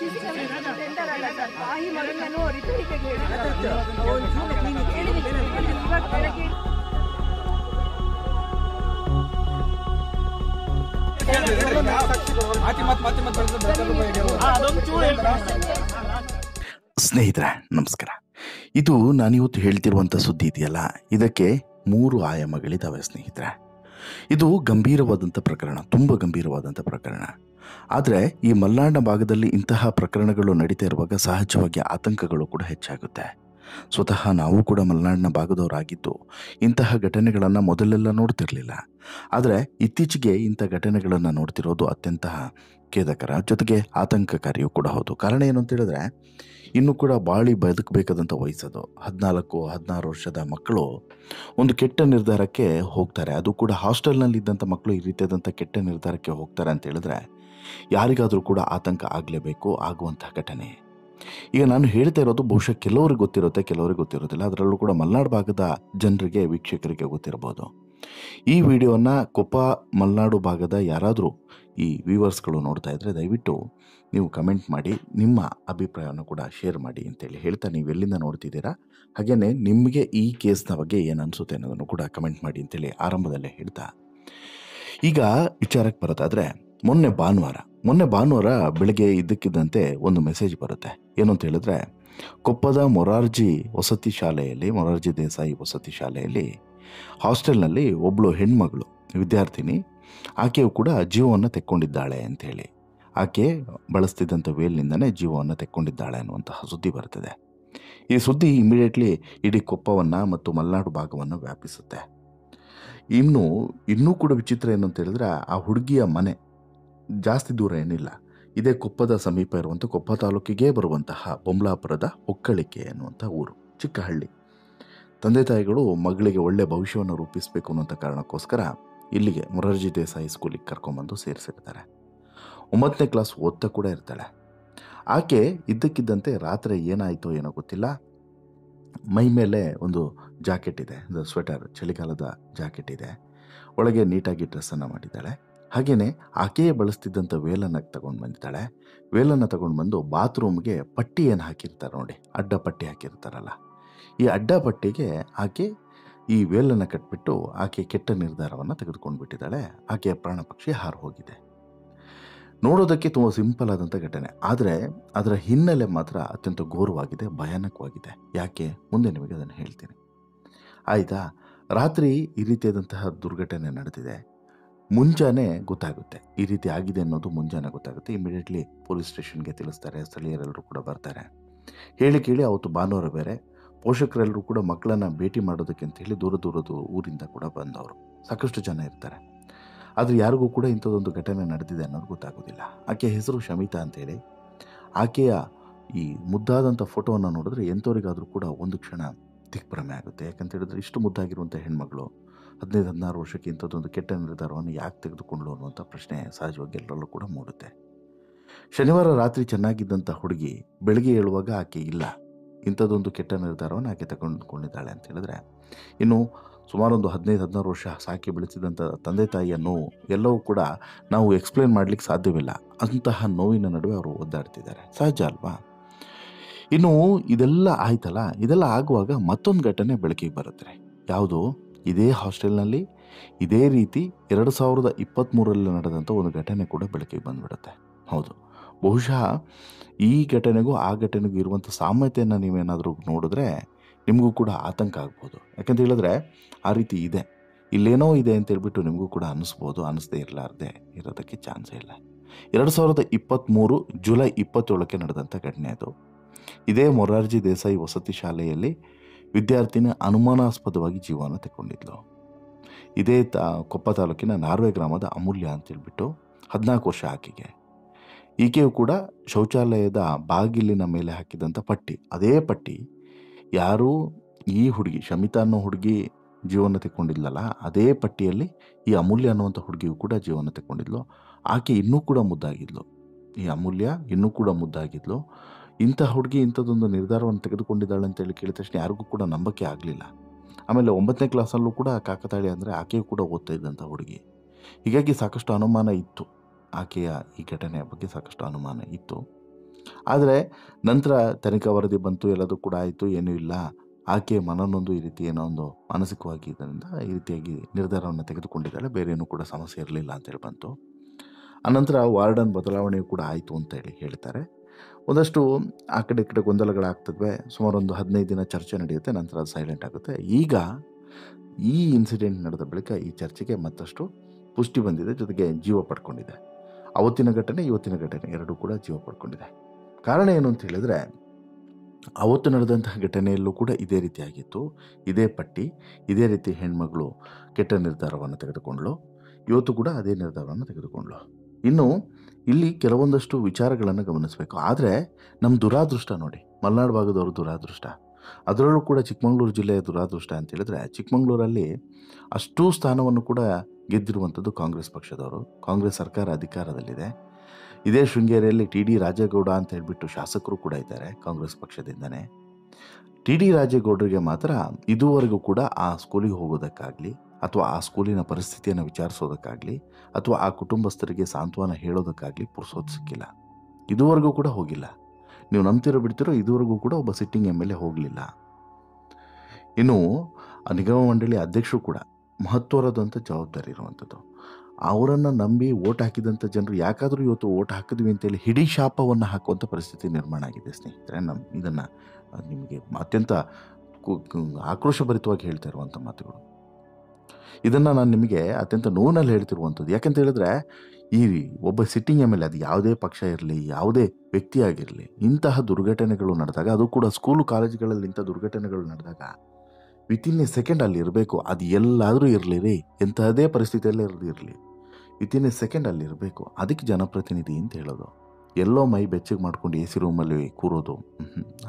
Centre ಅಲ್ಲ sir, ತಾಯಿ ಮಗನನ್ನು ರಿಪೇರಿಗೆ ಸ್ನೇಹಿತರೆ ನಮಸ್ಕಾರ. ಇದು ನಾನಿವತ್ತು ಹೇಳ್ತಿರುವಂಥ ಸುದ್ದಿ ಇದೆಯಲ್ಲ, ಇದಕ್ಕೆ 3 ಆಯಾಮಗಳಿದ್ದಾವೆ ಸ್ನೇಹಿತರೆ. ಇದು ಗಂಭೀರವಾದಂಥ ಪ್ರಕರಣ, ತುಂಬ ಗಂಭೀರವಾದಂಥ ಪ್ರಕರಣ. ಆದರೆ ಈ ಮಲೆನಾಡಿನ ಭಾಗದಲ್ಲಿ ಇಂತಹ ಪ್ರಕರಣಗಳು ನಡೀತಾ ಇರುವಾಗ ಸಹಜವಾಗಿ ಆತಂಕಗಳು ಕೂಡ ಹೆಚ್ಚಾಗುತ್ತೆ. ಸ್ವತಃ ನಾವು ಕೂಡ ಮಲೆನಾಡಿನ ಭಾಗದವರಾಗಿದ್ದು ಇಂತಹ ಘಟನೆಗಳನ್ನು ಮೊದಲೆಲ್ಲ ನೋಡ್ತಿರಲಿಲ್ಲ. ಆದರೆ ಇತ್ತೀಚೆಗೆ ಇಂಥ ಘಟನೆಗಳನ್ನು ನೋಡ್ತಿರೋದು ಅತ್ಯಂತ ಖೇದಕರ, ಜೊತೆಗೆ ಆತಂಕಕಾರಿಯೂ ಕೂಡ ಹೌದು. ಕಾರಣ ಏನು ಅಂತ ಹೇಳಿದ್ರೆ, ಇನ್ನೂ ಕೂಡ ಬಾಳಿ ಬದುಕಬೇಕಾದಂಥ ವಯಸ್ಸದು. 14-16 ವರ್ಷದ ಮಕ್ಕಳು ಒಂದು ಕೆಟ್ಟ ನಿರ್ಧಾರಕ್ಕೆ ಹೋಗ್ತಾರೆ. ಅದು ಕೂಡ ಹಾಸ್ಟೆಲ್ನಲ್ಲಿದ್ದಂಥ ಮಕ್ಕಳು ಈ ರೀತಿಯಾದಂಥ ಕೆಟ್ಟ ನಿರ್ಧಾರಕ್ಕೆ ಹೋಗ್ತಾರೆ ಅಂತ ಹೇಳಿದ್ರೆ ಯಾರಿಗಾದರೂ ಕೂಡ ಆತಂಕ ಆಗಲೇಬೇಕು, ಆಗುವಂಥ ಘಟನೆ. ಈಗ ನಾನು ಹೇಳ್ತಾ ಇರೋದು ಬಹುಶಃ ಕೆಲವರಿಗೆ ಗೊತ್ತಿರುತ್ತೆ, ಕೆಲವರಿಗೆ ಗೊತ್ತಿರೋದಿಲ್ಲ. ಅದರಲ್ಲೂ ಕೂಡ ಮಲೆನಾಡು ಭಾಗದ ಜನರಿಗೆ, ವೀಕ್ಷಕರಿಗೆ ಗೊತ್ತಿರಬಹುದು. ಈ ವಿಡಿಯೋನ ಕೊಪ್ಪ ಮಲೆನಾಡು ಭಾಗದ ಯಾರಾದರೂ ಈ ವ್ಯೂವರ್ಸ್ಗಳು ನೋಡ್ತಾ ಇದ್ದರೆ ದಯವಿಟ್ಟು ನೀವು ಕಮೆಂಟ್ ಮಾಡಿ, ನಿಮ್ಮ ಅಭಿಪ್ರಾಯವನ್ನು ಕೂಡ ಶೇರ್ ಮಾಡಿ ಅಂತೇಳಿ ಹೇಳ್ತಾ, ನೀವು ಎಲ್ಲಿಂದ ನೋಡ್ತಿದ್ದೀರಾ, ಹಾಗೆಯೇ ನಿಮಗೆ ಈ ಕೇಸ್ನ ಬಗ್ಗೆ ಏನು ಅನಿಸುತ್ತೆ ಅನ್ನೋದನ್ನು ಕೂಡ ಕಮೆಂಟ್ ಮಾಡಿ ಅಂತೇಳಿ ಆರಂಭದಲ್ಲೇ ಹೇಳ್ತಾ, ಈಗ ವಿಚಾರಕ್ಕೆ ಬರೋದಾದರೆ, ಮೊನ್ನೆ ಭಾನುವಾರ ಬೆಳಗ್ಗೆ ಇದ್ದಕ್ಕಿದ್ದಂತೆ ಒಂದು ಮೆಸೇಜ್ ಬರುತ್ತೆ. ಏನು ಅಂತ ಹೇಳಿದ್ರೆ, ಕೊಪ್ಪದ ಮೊರಾರ್ಜಿ ದೇಸಾಯಿ ವಸತಿ ಶಾಲೆಯಲ್ಲಿ ಹಾಸ್ಟೆಲ್ನಲ್ಲಿ ಒಬ್ಬಳು ಹೆಣ್ಮಗಳು ವಿದ್ಯಾರ್ಥಿನಿ, ಆಕೆಯು ಕೂಡ ಜೀವವನ್ನು ತೆಕ್ಕೊಂಡಿದ್ದಾಳೆ ಅಂಥೇಳಿ, ಆಕೆ ಬಳಸ್ತಿದ್ದಂಥ ವೇಲ್ನಿಂದನೇ ಜೀವವನ್ನು ತೆಕ್ಕೊಂಡಿದ್ದಾಳೆ ಅನ್ನುವಂತಹ ಸುದ್ದಿ ಬರ್ತದೆ. ಈ ಸುದ್ದಿ ಇಮಿಡಿಯೇಟ್ಲಿ ಇಡೀ ಕೊಪ್ಪವನ್ನು ಮತ್ತು ಮಲೆನಾಡು ಭಾಗವನ್ನು ವ್ಯಾಪಿಸುತ್ತೆ. ಇನ್ನೂ ಕೂಡ ವಿಚಿತ್ರ ಏನು ಅಂತ ಹೇಳಿದ್ರೆ, ಆ ಹುಡುಗಿಯ ಮನೆ ಜಾಸ್ತಿ ದೂರ ಏನಿಲ್ಲ, ಇದೇ ಕೊಪ್ಪದ ಸಮೀಪ ಇರುವಂಥ ಕೊಪ್ಪ ತಾಲೂಕಿಗೆ ಬರುವಂತಹ ಬೊಂಬಲಾಪುರದ ಹೊಕ್ಕಳಿಕೆ ಅನ್ನುವಂಥ ಊರು, ಚಿಕ್ಕ ಹಳ್ಳಿ. ತಂದೆ ತಾಯಿಗಳು ಮಗಳಿಗೆ ಒಳ್ಳೆಯ ಭವಿಷ್ಯವನ್ನು ರೂಪಿಸಬೇಕು ಅನ್ನೋಂಥ ಕಾರಣಕ್ಕೋಸ್ಕರ ಇಲ್ಲಿಗೆ ಮೊರಾರ್ಜಿ ದೇಸಾಯಿ ಸ್ಕೂಲಿಗೆ ಕರ್ಕೊಂಬಂದು ಸೇರಿಸಿರ್ತಾರೆ. 9ನೇ ಕ್ಲಾಸ್ ಓದ್ತಾ ಕೂಡ ಇರ್ತಾಳೆ. ಆಕೆ ಇದ್ದಕ್ಕಿದ್ದಂತೆ ರಾತ್ರಿ ಏನಾಯಿತೋ ಏನೋ ಗೊತ್ತಿಲ್ಲ, ಮೈ ಮೇಲೆ ಒಂದು ಜಾಕೆಟ್ ಇದೆ, ಸ್ವೆಟರ್, ಚಳಿಗಾಲದ ಜಾಕೆಟ್ ಇದೆ, ಒಳಗೆ ನೀಟಾಗಿ ಡ್ರೆಸ್ಸನ್ನು ಮಾಡಿದ್ದಾಳೆ. ಹಾಗೆಯೇ ಆಕೆಯೇ ಬಳಸ್ತಿದ್ದಂಥ ವೇಲನ್ನು ತಗೊಂಡು ಬಂದಿದ್ದಾಳೆ. ವೇಲನ್ನು ತಗೊಂಡು ಬಂದು ಬಾತ್ರೂಮ್ಗೆ ಪಟ್ಟಿ ಏನು ಹಾಕಿರ್ತಾರೆ ನೋಡಿ, ಅಡ್ಡ ಪಟ್ಟಿ ಹಾಕಿರ್ತಾರಲ್ಲ, ಈ ಅಡ್ಡ ಪಟ್ಟಿಗೆ ಆಕೆ ಈ ವೇಲನ್ನು ಕಟ್ಬಿಟ್ಟು ಆಕೆ ಕೆಟ್ಟ ನಿರ್ಧಾರವನ್ನು ತೆಗೆದುಕೊಂಡು ಬಿಟ್ಟಿದ್ದಾಳೆ. ಆಕೆಯ ಪ್ರಾಣ ಪಕ್ಷಿ ಹಾರು ಹೋಗಿದೆ. ನೋಡೋದಕ್ಕೆ ತುಂಬ ಸಿಂಪಲ್ ಆದಂಥ ಘಟನೆ, ಆದರೆ ಅದರ ಹಿನ್ನೆಲೆ ಮಾತ್ರ ಅತ್ಯಂತ ಘೋರವಾಗಿದೆ, ಭಯಾನಕವಾಗಿದೆ. ಯಾಕೆ ಮುಂದೆ ನಿಮಗೆ ಅದನ್ನು ಹೇಳ್ತೀನಿ, ಆಯಿತಾ? ರಾತ್ರಿ ಈ ರೀತಿಯಾದಂತಹ ದುರ್ಘಟನೆ ನಡೆದಿದೆ. ಮುಂಜಾನೆ ಗೊತ್ತಾಗುತ್ತೆ, ಈ ರೀತಿ ಆಗಿದೆ ಅನ್ನೋದು ಮುಂಜಾನೆ ಗೊತ್ತಾಗುತ್ತೆ. ಇಮಿಡಿಯೇಟ್ಲಿ ಪೊಲೀಸ್ ಸ್ಟೇಷನ್ಗೆ ತಿಳಿಸ್ತಾರೆ, ಸ್ಥಳೀಯರೆಲ್ಲರೂ ಕೂಡ ಬರ್ತಾರೆ. ಕೇಳಿ ಅವತ್ತು ಭಾನುವಾರ ಬೇರೆ, ಪೋಷಕರೆಲ್ಲರೂ ಕೂಡ ಮಕ್ಕಳನ್ನು ಭೇಟಿ ಮಾಡೋದಕ್ಕೆ ಅಂತ ಹೇಳಿ ದೂರದ ಊರಿಂದ ಕೂಡ ಬಂದವರು ಸಾಕಷ್ಟು ಜನ ಇರ್ತಾರೆ. ಆದರೆ ಯಾರಿಗೂ ಕೂಡ ಇಂಥದ್ದೊಂದು ಘಟನೆ ನಡೆದಿದೆ ಅನ್ನೋದು ಗೊತ್ತಾಗೋದಿಲ್ಲ. ಆಕೆಯ ಹೆಸರು ಶಮಿತಾ ಅಂತೇಳಿ. ಆಕೆಯ ಈ ಮುದ್ದಾದಂಥ ಫೋಟೋವನ್ನು ನೋಡಿದ್ರೆ ಎಂಥವ್ರಿಗಾದರೂ ಕೂಡ ಒಂದು ಕ್ಷಣ ದಿಗ್ಭ್ರಮೆ ಆಗುತ್ತೆ. ಯಾಕಂತ ಹೇಳಿದ್ರೆ, ಇಷ್ಟು ಮುದ್ದಾಗಿರುವಂಥ ಹೆಣ್ಮಗಳು 15-16 ವರ್ಷಕ್ಕೆ ಇಂಥದ್ದೊಂದು ಕೆಟ್ಟ ನಿರ್ಧಾರವನ್ನು ಯಾಕೆ ತೆಗೆದುಕೊಂಡ್ಳು ಅನ್ನುವಂಥ ಪ್ರಶ್ನೆ ಸಹಜವಾಗಿ ಎಲ್ಲರಲ್ಲೂ ಕೂಡ ಮೂಡುತ್ತೆ. ಶನಿವಾರ ರಾತ್ರಿ ಚೆನ್ನಾಗಿದ್ದಂಥ ಹುಡುಗಿ ಬೆಳಗ್ಗೆ ಹೇಳುವಾಗ ಆಕೆ ಇಲ್ಲ, ಇಂಥದ್ದೊಂದು ಕೆಟ್ಟ ನಿರ್ಧಾರವನ್ನು ಆಕೆ ತಗೊಂಡುಕೊಂಡಿದ್ದಾಳೆ ಅಂತ ಹೇಳಿದ್ರೆ, ಇನ್ನು ಸುಮಾರು ಒಂದು 15-16 ವರ್ಷ ಸಾಕಿ ಬೆಳೆಸಿದಂಥ ತಂದೆ ತಾಯಿಯ ನೋವು ಎಲ್ಲವೂ ಕೂಡ ನಾವು ಎಕ್ಸ್ಪ್ಲೇನ್ ಮಾಡಲಿಕ್ಕೆ ಸಾಧ್ಯವಿಲ್ಲ. ಅಂತಹ ನೋವಿನ ನಡುವೆ ಅವರು ಒದ್ದಾಡ್ತಿದ್ದಾರೆ, ಸಹಜ ಅಲ್ವಾ? ಇನ್ನು ಇದೆಲ್ಲ ಆಯ್ತಲ್ಲ, ಇದೆಲ್ಲ ಆಗುವಾಗ ಮತ್ತೊಂದು ಘಟನೆ ಬೆಳಕಿಗೆ ಬರುತ್ತೆ. ಯಾವುದು? ಇದೇ ಹಾಸ್ಟೆಲ್ನಲ್ಲಿ ಇದೇ ರೀತಿ 2023ರಲ್ಲಿ ನಡೆದಂಥ ಒಂದು ಘಟನೆ ಕೂಡ ಬೆಳಕಿಗೆ ಬಂದುಬಿಡುತ್ತೆ. ಹೌದು, ಬಹುಶಃ ಈ ಘಟನೆಗೂ ಆ ಘಟನೆಗೂ ಇರುವಂಥ ಸಾಮ್ಯತೆಯನ್ನು ನೀವೇನಾದರೂ ನೋಡಿದ್ರೆ ನಿಮಗೂ ಕೂಡ ಆತಂಕ ಆಗ್ಬೋದು. ಯಾಕಂತ ಹೇಳಿದ್ರೆ, ಆ ರೀತಿ ಇದೆ, ಇಲ್ಲೇನೋ ಇದೆ ಅಂತ ಹೇಳ್ಬಿಟ್ಟು ನಿಮಗೂ ಕೂಡ ಅನ್ನಿಸ್ಬೋದು. ಅನ್ನಿಸ್ದೇ ಇರಲಾರ್ದೆ ಇರೋದಕ್ಕೆ ಚಾನ್ಸೇ ಇಲ್ಲ. 2023 ಜುಲೈ 27ಕ್ಕೆ ನಡೆದಂಥ ಘಟನೆ ಅದು. ಇದೇ ಮೊರಾರ್ಜಿ ದೇಸಾಯಿ ವಸತಿ ಶಾಲೆಯಲ್ಲಿ ವಿದ್ಯಾರ್ಥಿನಿ ಅನುಮಾನಾಸ್ಪದವಾಗಿ ಜೀವನ ತೆಕ್ಕೊಂಡಿದ್ಲು. ಇದೇ ಕೊಪ್ಪ ತಾಲೂಕಿನ ನಾರ್ವೆ ಗ್ರಾಮದ ಅಮೂಲ್ಯ ಅಂತೇಳ್ಬಿಟ್ಟು 14 ವರ್ಷ ಆಕೆಗೆ. ಈಕೆಯು ಕೂಡ ಶೌಚಾಲಯದ ಬಾಗಿಲಿನ ಮೇಲೆ ಹಾಕಿದಂಥ ಪಟ್ಟಿ, ಅದೇ ಪಟ್ಟಿ ಯಾರು ಈ ಹುಡುಗಿ ಶಮಿತಾ ಅನ್ನೋ ಹುಡುಗಿ ಜೀವನ ತೆಕ್ಕೊಂಡಿದ್ಲಲ್ಲ, ಅದೇ ಪಟ್ಟಿಯಲ್ಲಿ ಈ ಅಮೂಲ್ಯ ಅನ್ನುವಂಥ ಹುಡುಗಿಯು ಕೂಡ ಜೀವನ ತೆಕ್ಕೊಂಡಿದ್ಲು. ಆಕೆ ಇನ್ನೂ ಕೂಡ ಮುದ್ದಾಗಿದ್ಲು, ಈ ಅಮೂಲ್ಯ ಇನ್ನೂ ಕೂಡ ಮುದ್ದಾಗಿದ್ಲು. ಇಂಥ ಹುಡುಗಿ ಇಂಥದ್ದೊಂದು ನಿರ್ಧಾರವನ್ನು ತೆಗೆದುಕೊಂಡಿದ್ದಾಳೆ ಅಂತೇಳಿ ಕೇಳಿದ ತಕ್ಷಣ ಯಾರಿಗೂ ಕೂಡ ನಂಬಕ್ಕೆ ಆಗಲಿಲ್ಲ. ಆಮೇಲೆ 9ನೇ ಕ್ಲಾಸಲ್ಲೂ ಕೂಡ ಕಾಕತಾಳಿ ಅಂದರೆ ಆಕೆಯು ಕೂಡ ಓದ್ತಾ ಇದ್ದಂಥ ಹುಡುಗಿ. ಹೀಗಾಗಿ ಸಾಕಷ್ಟು ಅನುಮಾನ ಇತ್ತು, ಆಕೆಯ ಈ ಘಟನೆಯ ಬಗ್ಗೆ ಸಾಕಷ್ಟು ಅನುಮಾನ ಇತ್ತು. ಆದರೆ ನಂತರ ತನಿಖಾ ವರದಿ ಬಂತು, ಎಲ್ಲದೂ ಕೂಡ ಆಯಿತು, ಏನೂ ಇಲ್ಲ, ಆಕೆ ಮನನೊಂದು ಈ ರೀತಿ ಏನೋ ಒಂದು ಮಾನಸಿಕವಾಗಿ ಇದರಿಂದ ಈ ರೀತಿಯಾಗಿ ನಿರ್ಧಾರವನ್ನು ತೆಗೆದುಕೊಂಡಿದ್ದಾಳೆ, ಬೇರೆ ಏನೂ ಕೂಡ ಸಮಸ್ಯೆ ಇರಲಿಲ್ಲ ಅಂತೇಳಿ ಬಂತು. ಅನಂತರ ವಾರ್ಡನ್ ಬದಲಾವಣೆಯೂ ಕೂಡ ಆಯಿತು ಅಂತೇಳಿ ಹೇಳ್ತಾರೆ. ಒಂದಷ್ಟು ಆ ಕಡೆ ಈ ಕಡೆ ಗೊಂದಲಗಳಾಗ್ತವೆ. ಸುಮಾರು ಒಂದು 15 ದಿನ ಚರ್ಚೆ ನಡೆಯುತ್ತೆ, ನಂತರ ಅದು ಸೈಲೆಂಟ್ ಆಗುತ್ತೆ. ಈಗ ಈ ಇನ್ಸಿಡೆಂಟ್ ನಡೆದ ಬಳಿಕ ಈ ಚರ್ಚೆಗೆ ಮತ್ತಷ್ಟು ಪುಷ್ಟಿ ಬಂದಿದೆ, ಜೊತೆಗೆ ಜೀವ ಪಡ್ಕೊಂಡಿದೆ. ಅವತ್ತಿನ ಘಟನೆ ಇವತ್ತಿನ ಘಟನೆ ಎರಡೂ ಕೂಡ ಜೀವ ಪಡ್ಕೊಂಡಿದೆ. ಕಾರಣ ಏನು ಅಂತ ಹೇಳಿದ್ರೆ, ಅವತ್ತು ನಡೆದಂತಹ ಘಟನೆಯಲ್ಲೂ ಕೂಡ ಇದೇ ರೀತಿಯಾಗಿತ್ತು, ಇದೇ ಪಟ್ಟಿ, ಇದೇ ರೀತಿ ಹೆಣ್ಮಗಳು ಕೆಟ್ಟ ನಿರ್ಧಾರವನ್ನು ತೆಗೆದುಕೊಂಡ್ಳು. ಇವತ್ತು ಕೂಡ ಅದೇ ನಿರ್ಧಾರವನ್ನು ತೆಗೆದುಕೊಂಡ್ಳು. ಇನ್ನು ಇಲ್ಲಿ ಕೆಲವೊಂದಷ್ಟು ವಿಚಾರಗಳನ್ನು ಗಮನಿಸಬೇಕು. ಆದರೆ ನಮ್ಮ ದುರಾದೃಷ್ಟ ನೋಡಿ, ಮಲೆನಾಡು ಭಾಗದವರು ದುರಾದೃಷ್ಟ, ಅದರಲ್ಲೂ ಕೂಡ ಚಿಕ್ಕಮಗಳೂರು ಜಿಲ್ಲೆಯ ದುರಾದೃಷ್ಟ ಅಂತ ಹೇಳಿದ್ರೆ, ಚಿಕ್ಕಮಗಳೂರಲ್ಲಿ ಅಷ್ಟೂ ಸ್ಥಾನವನ್ನು ಕೂಡ ಗೆದ್ದಿರುವಂಥದ್ದು ಕಾಂಗ್ರೆಸ್ ಪಕ್ಷದವರು. ಕಾಂಗ್ರೆಸ್ ಸರ್ಕಾರ ಅಧಿಕಾರದಲ್ಲಿದೆ. ಇದೇ ಶೃಂಗೇರಿಯಲ್ಲಿ ಟಿ ಡಿ ರಾಜೇಗೌಡ ಅಂತ ಹೇಳ್ಬಿಟ್ಟು ಶಾಸಕರು ಕೂಡ ಇದ್ದಾರೆ ಕಾಂಗ್ರೆಸ್ ಪಕ್ಷದಿಂದನೇ. ಟಿ ಡಿ ರಾಜೇಗೌಡರಿಗೆ ಮಾತ್ರ ಇದುವರೆಗೂ ಕೂಡ ಆ ಸ್ಕೂಲಿಗೆ ಹೋಗೋದಕ್ಕಾಗಲಿ, ಅಥವಾ ಆ ಸ್ಕೂಲಿನ ಪರಿಸ್ಥಿತಿಯನ್ನು ವಿಚಾರಿಸೋದಕ್ಕಾಗಲಿ, ಅಥವಾ ಆ ಕುಟುಂಬಸ್ಥರಿಗೆ ಸಾಂತ್ವನ ಹೇಳೋದಕ್ಕಾಗಲಿ ಪುರ್ಸೋದು ಸಿಕ್ಕಿಲ್ಲ. ಇದುವರೆಗೂ ಕೂಡ ಹೋಗಿಲ್ಲ. ನೀವು ನಂಬ್ತಿರೋ ಬಿಡ್ತಿರೋ, ಇದುವರೆಗೂ ಕೂಡ ಒಬ್ಬ ಸಿಟ್ಟಿಂಗ್ MLA ಹೋಗಲಿಲ್ಲ. ಇನ್ನು ಆ ನಿಗಮ ಮಂಡಳಿ ಅಧ್ಯಕ್ಷರು ಕೂಡ ಮಹತ್ವರದಂಥ ಜವಾಬ್ದಾರಿ ಇರುವಂಥದ್ದು. ಅವರನ್ನು ನಂಬಿ ಓಟ್ ಹಾಕಿದಂಥ ಜನರು ಯಾಕಾದರೂ ಇವತ್ತು ಓಟ್ ಹಾಕಿದ್ವಿ ಅಂತೇಳಿ ಹಿಡೀ ಶಾಪವನ್ನು ಹಾಕುವಂಥ ಪರಿಸ್ಥಿತಿ ನಿರ್ಮಾಣ ಆಗಿದೆ ಸ್ನೇಹಿತರೆ. ಇದನ್ನು ನಿಮಗೆ ಅತ್ಯಂತ ಆಕ್ರೋಶಭರಿತವಾಗಿ ಹೇಳ್ತಾ ಇರುವಂಥ ಮಾತುಗಳು. ಇದನ್ನು ನಾನು ನಿಮಗೆ ಅತ್ಯಂತ ನೋವಿನಲ್ಲಿ ಹೇಳ್ತಿರುವಂಥದ್ದು. ಯಾಕಂತ ಹೇಳಿದ್ರೆ, ಈ ಒಬ್ಬ ಸಿಟ್ಟಿಂಗ್ MLA, ಅದು ಯಾವುದೇ ಪಕ್ಷ ಇರಲಿ, ಯಾವುದೇ ವ್ಯಕ್ತಿಯಾಗಿರಲಿ, ಇಂತಹ ದುರ್ಘಟನೆಗಳು ನಡೆದಾಗ, ಅದು ಕೂಡ ಸ್ಕೂಲು ಕಾಲೇಜುಗಳಲ್ಲಿ ಇಂಥ ದುರ್ಘಟನೆಗಳು ನಡೆದಾಗ ವಿತಿನ್ ಎ ಸೆಕೆಂಡ್ ಅಲ್ಲಿ ಇರಬೇಕು. ಅದು ಎಲ್ಲಾದರೂ ಇರಲಿ ರೀ, ಎಂಥದೇ ಪರಿಸ್ಥಿತಿಯಲ್ಲೇ ಇರಲಿ, ವಿತಿನ್ ಎ ಸೆಕೆಂಡ್ ಅಲ್ಲಿ ಇರಬೇಕು. ಅದಕ್ಕೆ ಜನಪ್ರತಿನಿಧಿ ಅಂತ ಹೇಳೋದು. ಎಲ್ಲೋ ಮೈ ಬೆಚ್ಚಗೆ ಮಾಡ್ಕೊಂಡು AC ರೂಮಲ್ಲಿ ಕೂರೋದು,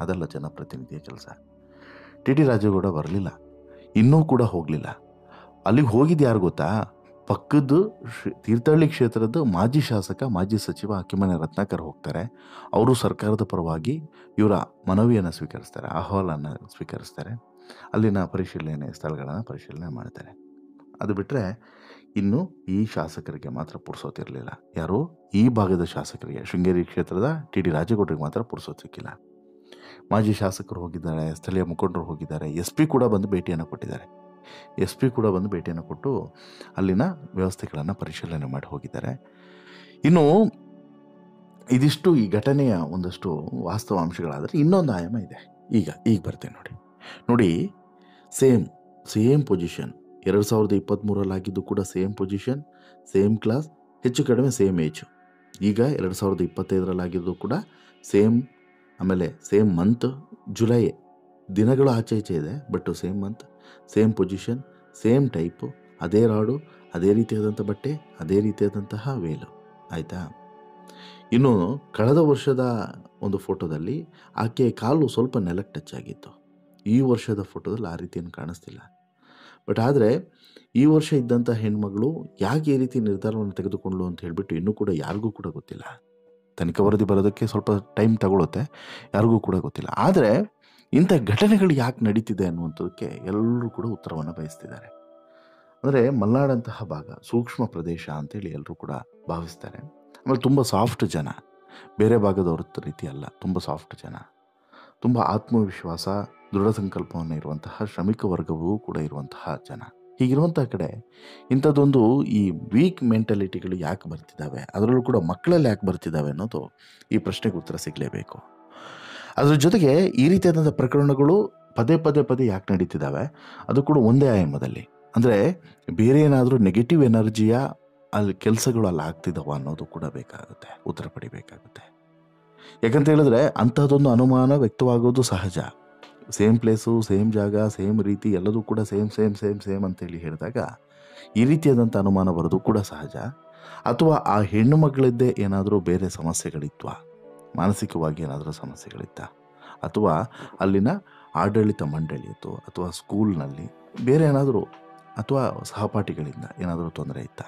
ಅದೆಲ್ಲ ಜನಪ್ರತಿನಿಧಿಯ ಕೆಲಸ. ಟಿ ಡಿ ರಾಜೇಗೌಡ ಬರಲಿಲ್ಲ, ಇನ್ನೂ ಕೂಡ ಹೋಗಲಿಲ್ಲ. ಅಲ್ಲಿಗೆ ಹೋಗಿದ್ದು ಯಾರು ಗೊತ್ತಾ? ಪಕ್ಕದ್ದು ತೀರ್ಥಹಳ್ಳಿ ಕ್ಷೇತ್ರದ ಮಾಜಿ ಶಾಸಕ, ಮಾಜಿ ಸಚಿವ ಕಿಮ್ಮನೆ ರತ್ನಾಕರ್ ಹೋಗ್ತಾರೆ. ಅವರು ಸರ್ಕಾರದ ಪರವಾಗಿ ಇವರ ಮನವಿಯನ್ನು ಸ್ವೀಕರಿಸ್ತಾರೆ, ಅಹವಾಲನ್ನು ಸ್ವೀಕರಿಸ್ತಾರೆ. ಅಲ್ಲಿನ ಸ್ಥಳಗಳನ್ನು ಪರಿಶೀಲನೆ ಮಾಡ್ತಾರೆ. ಅದು ಬಿಟ್ಟರೆ ಇನ್ನು ಈ ಶಾಸಕರಿಗೆ ಮಾತ್ರ ಪುರ್ಸೋತಿರಲಿಲ್ಲ. ಯಾರು? ಈ ಭಾಗದ ಶಾಸಕರಿಗೆ, ಶೃಂಗೇರಿ ಕ್ಷೇತ್ರದ ಟಿ ಡಿ ರಾಜೇಗೌಡರಿಗೆ ಮಾತ್ರ ಪುರ್ಸೋತು ಸಿಕ್ಕಿಲ್ಲ. ಮಾಜಿ ಶಾಸಕರು ಹೋಗಿದ್ದಾರೆ, ಸ್ಥಳೀಯ ಮುಖಂಡರು ಹೋಗಿದ್ದಾರೆ, SP ಕೂಡ ಬಂದು ಭೇಟಿಯನ್ನು ಕೊಟ್ಟಿದ್ದಾರೆ. SP ಕೂಡ ಬಂದು ಭೇಟಿಯನ್ನು ಕೊಟ್ಟು ಅಲ್ಲಿನ ವ್ಯವಸ್ಥೆಗಳನ್ನು ಪರಿಶೀಲನೆ ಮಾಡಿ ಹೋಗಿದ್ದಾರೆ. ಇನ್ನು ಇದಿಷ್ಟು ಈ ಘಟನೆಯ ಒಂದಷ್ಟು ವಾಸ್ತವ ಅಂಶಗಳಾದರೆ, ಇನ್ನೊಂದು ಆಯಾಮ ಇದೆ. ಈಗ ಬರ್ತೇನೆ ನೋಡಿ. ಸೇಮ್ ಪೊಸಿಷನ್ 2023 ಆಗಿದ್ದು ಕೂಡ ಸೇಮ್ ಪೊಸಿಷನ್, ಸೇಮ್ ಕ್ಲಾಸ್, ಹೆಚ್ಚು ಕಡಿಮೆ ಸೇಮ್ ಏಜು. ಈಗ 2025 ಆಗಿದ್ದು ಕೂಡ ಸೇಮ್, ಆಮೇಲೆ ಸೇಮ್ ಮಂತ್, ಜುಲೈ, ದಿನಗಳು ಆಚೆ ಇದೆ, but same month, same position, same type, ಅದೇ ರಾಡು, ಅದೇ ರೀತಿಯಾದಂಥ ಬಟ್ಟೆ, ಅದೇ ರೀತಿಯಾದಂತಹ ವೇಲು. ಆಯಿತಾ? ಇನ್ನು ಕಳೆದ ವರ್ಷದ ಒಂದು ಫೋಟೋದಲ್ಲಿ ಆಕೆ ಕಾಲು ಸ್ವಲ್ಪ ನೆಲಕ್ಕೆ ಟಚ್ ಆಗಿತ್ತು. ಈ ವರ್ಷದ ಫೋಟೋದಲ್ಲಿ ಆ ರೀತಿಯನ್ನು ಕಾಣಿಸ್ತಿಲ್ಲ. ಬಟ್ ಆದರೆ ಈ ವರ್ಷ ಇದ್ದಂಥ ಹೆಣ್ಮಗಳು ಯಾಕೆ ಈ ರೀತಿ ನಿರ್ಧಾರವನ್ನು ತೆಗೆದುಕೊಂಡ್ಳು ಅಂತ ಹೇಳಿಬಿಟ್ಟು ಇನ್ನೂ ಕೂಡ ಯಾರಿಗೂ ಕೂಡ ಗೊತ್ತಿಲ್ಲ. ತನಿಖಾ ವರದಿ ಬರೋದಕ್ಕೆ ಸ್ವಲ್ಪ ಟೈಮ್ ತಗೊಳುತ್ತೆ, ಯಾರಿಗೂ ಕೂಡ ಗೊತ್ತಿಲ್ಲ. ಆದರೆ ಇಂಥ ಘಟನೆಗಳು ಯಾಕೆ ನಡೀತಿದೆ ಅನ್ನುವಂಥದ್ದಕ್ಕೆ ಎಲ್ಲರೂ ಕೂಡ ಉತ್ತರವನ್ನು ಬಯಸ್ತಿದ್ದಾರೆ. ಅಂದರೆ ಮಲೆನಾಡಂತಹ ಭಾಗ ಸೂಕ್ಷ್ಮ ಪ್ರದೇಶ ಅಂತೇಳಿ ಎಲ್ಲರೂ ಕೂಡ ಭಾವಿಸ್ತಾರೆ. ಆಮೇಲೆ ತುಂಬ ಸಾಫ್ಟ್ ಜನ, ಬೇರೆ ಭಾಗದವ್ರ ರೀತಿ ಅಲ್ಲ, ತುಂಬ ಸಾಫ್ಟ್ ಜನ, ತುಂಬ ಆತ್ಮವಿಶ್ವಾಸ, ದೃಢ ಸಂಕಲ್ಪವನ್ನು ಇರುವಂತಹ ಶ್ರಮಿಕ ವರ್ಗವೂ ಕೂಡ ಇರುವಂತಹ ಜನ. ಹೀಗಿರುವಂತಹ ಕಡೆ ಇಂಥದ್ದೊಂದು ಈ ವೀಕ್ ಮೆಂಟಾಲಿಟಿಗಳು ಯಾಕೆ ಬರ್ತಿದ್ದಾವೆ, ಅದರಲ್ಲೂ ಕೂಡ ಮಕ್ಕಳಲ್ಲಿ ಯಾಕೆ ಬರ್ತಿದ್ದಾವೆ ಅನ್ನೋದು ಈ ಪ್ರಶ್ನೆಗೆ ಉತ್ತರ ಸಿಗಲೇಬೇಕು. ಅದ್ರ ಜೊತೆಗೆ ಈ ರೀತಿಯಾದಂಥ ಪ್ರಕರಣಗಳು ಪದೇ ಯಾಕೆ ನಡೀತಿದ್ದಾವೆ, ಅದು ಕೂಡ ಒಂದೇ ಆಯಾಮದಲ್ಲಿ. ಅಂದರೆ ಬೇರೆ ಏನಾದರೂ ನೆಗೆಟಿವ್ ಎನರ್ಜಿಯ ಅಲ್ಲಿ ಕೆಲಸಗಳು ಅಲ್ಲಿ ಆಗ್ತಿದ್ದಾವ ಅನ್ನೋದು ಕೂಡ ಬೇಕಾಗುತ್ತೆ, ಉತ್ತರ ಪಡಿಬೇಕಾಗುತ್ತೆ. ಯಾಕಂತ ಹೇಳಿದ್ರೆ ಅಂಥದ್ದೊಂದು ಅನುಮಾನ ವ್ಯಕ್ತವಾಗೋದು ಸಹಜ. ಸೇಮ್ ಪ್ಲೇಸು, ಸೇಮ್ ಜಾಗ, ಸೇಮ್ ರೀತಿ, ಎಲ್ಲದೂ ಕೂಡ ಸೇಮ್ ಅಂತೇಳಿ ಹೇಳಿದಾಗ ಈ ರೀತಿಯಾದಂಥ ಅನುಮಾನ ಬರೋದು ಕೂಡ ಸಹಜ. ಅಥವಾ ಆ ಹೆಣ್ಣು ಮಕ್ಕಳಿದ್ದೇ ಏನಾದರೂ ಬೇರೆ ಸಮಸ್ಯೆಗಳಿತ್ವಾ, ಮಾನಸಿಕವಾಗಿ ಏನಾದರೂ ಸಮಸ್ಯೆಗಳಿತ್ತ, ಅಥವಾ ಅಲ್ಲಿನ ಆಡಳಿತ ಮಂಡಳಿಯಿತ್ತು, ಅಥವಾ ಸ್ಕೂಲ್ನಲ್ಲಿ ಬೇರೆ ಏನಾದರೂ, ಅಥವಾ ಸಹಪಾಠಿಗಳಿಂದ ಏನಾದರೂ ತೊಂದರೆ ಇತ್ತ,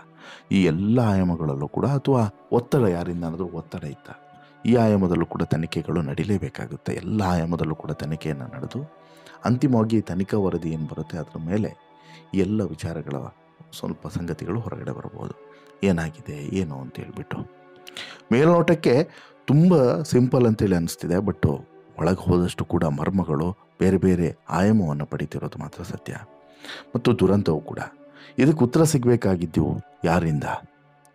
ಈ ಎಲ್ಲ ಆಯಾಮಗಳಲ್ಲೂ ಕೂಡ, ಅಥವಾ ಒತ್ತಡ, ಯಾರಿಂದ ಏನಾದರೂ ಒತ್ತಡ ಇತ್ತ, ಈ ಆಯಾಮದಲ್ಲೂ ಕೂಡ ತನಿಖೆಗಳು ನಡೀಲೇಬೇಕಾಗುತ್ತೆ. ಎಲ್ಲ ಆಯಾಮದಲ್ಲೂ ಕೂಡ ತನಿಖೆಯನ್ನು ನಡೆದು ಅಂತಿಮವಾಗಿ ತನಿಖಾ ವರದಿ ಏನು ಬರುತ್ತೆ ಅದರ ಮೇಲೆ ಎಲ್ಲ ವಿಚಾರಗಳ ಸ್ವಲ್ಪ ಸಂಗತಿಗಳು ಹೊರಗಡೆ ಬರ್ಬೋದು. ಏನಾಗಿದೆ ಏನು ಅಂತ ಹೇಳ್ಬಿಟ್ಟು ಮೇಲ್ನೋಟಕ್ಕೆ ತುಂಬ ಸಿಂಪಲ್ ಅಂತೇಳಿ ಅನ್ನಿಸ್ತಿದೆ, ಬಟ್ ಒಳಗೆ ಹೋದಷ್ಟು ಕೂಡ ಮರ್ಮಗಳು ಬೇರೆ ಬೇರೆ ಆಯಾಮವನ್ನು ಪಡಿತಿರೋದು ಮಾತ್ರ ಸತ್ಯ. ಮತ್ತು ದುರಂತವು ಕೂಡ. ಇದಕ್ಕೆ ಉತ್ತರ ಸಿಗಬೇಕಾಗಿದ್ದು ಯಾರಿಂದ,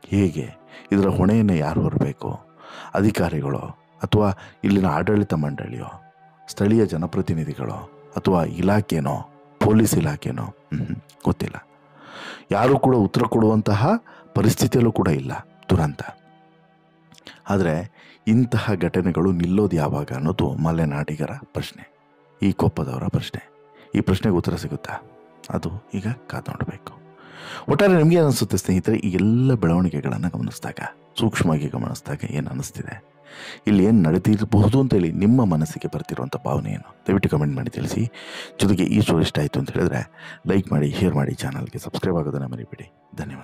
ಹೇಗೆ, ಇದರ ಹೊಣೆಯನ್ನು ಯಾರು ಹೊರಬೇಕು? ಅಧಿಕಾರಿಗಳು ಅಥವಾ ಇಲ್ಲಿನ ಆಡಳಿತ ಮಂಡಳಿಯೋ, ಸ್ಥಳೀಯ ಜನಪ್ರತಿನಿಧಿಗಳೋ, ಅಥವಾ ಇಲಾಖೆನೋ, ಪೊಲೀಸ್ ಇಲಾಖೆನೋ? ಗೊತ್ತಿಲ್ಲ. ಯಾರೂ ಕೂಡ ಉತ್ತರ ಕೊಡುವಂತಹ ಪರಿಸ್ಥಿತಿಯಲ್ಲೂ ಕೂಡ ಇಲ್ಲ. ದುರಂತ. ಆದರೆ ಇಂತಹ ಘಟನೆಗಳು ನಿಲ್ಲೋದು ಯಾವಾಗ ಅನ್ನೋದು ಮಲೆನಾಡಿಗರ ಪ್ರಶ್ನೆ, ಈ ಕೊಪ್ಪದವರ ಪ್ರಶ್ನೆ. ಈ ಪ್ರಶ್ನೆಗೆ ಉತ್ತರ ಸಿಗುತ್ತಾ? ಅದು ಈಗ ಕಾದು ನೋಡಬೇಕು. ಒಟ್ಟಾರೆ ನಿಮಗೆ ಅನಿಸುತ್ತೆ ಸ್ನೇಹಿತರೆ, ಈ ಎಲ್ಲ ಬೆಳವಣಿಗೆಗಳನ್ನು ಗಮನಿಸಿದಾಗ, ಸೂಕ್ಷ್ಮವಾಗಿ ಗಮನಿಸಿದಾಗ ಏನು ಅನ್ನಿಸ್ತಿದೆ, ಇಲ್ಲಿ ಏನು ನಡೀತಿರಬಹುದು ಅಂತೇಳಿ ನಿಮ್ಮ ಮನಸ್ಸಿಗೆ ಬರ್ತಿರುವಂಥ ಭಾವನೆ ಏನು? ದಯವಿಟ್ಟು ಕಮೆಂಟ್ ಮಾಡಿ ತಿಳಿಸಿ. ಜೊತೆಗೆ ಈ ಶೋ ಇಷ್ಟ ಆಯಿತು ಅಂತ ಹೇಳಿದ್ರೆ ಲೈಕ್ ಮಾಡಿ, ಶೇರ್ ಮಾಡಿ, ಚಾನಲ್ಗೆ ಸಬ್ಸ್ಕ್ರೈಬ್ ಆಗೋದನ್ನು ಮರಿಬೇಡಿ. ಧನ್ಯವಾದ.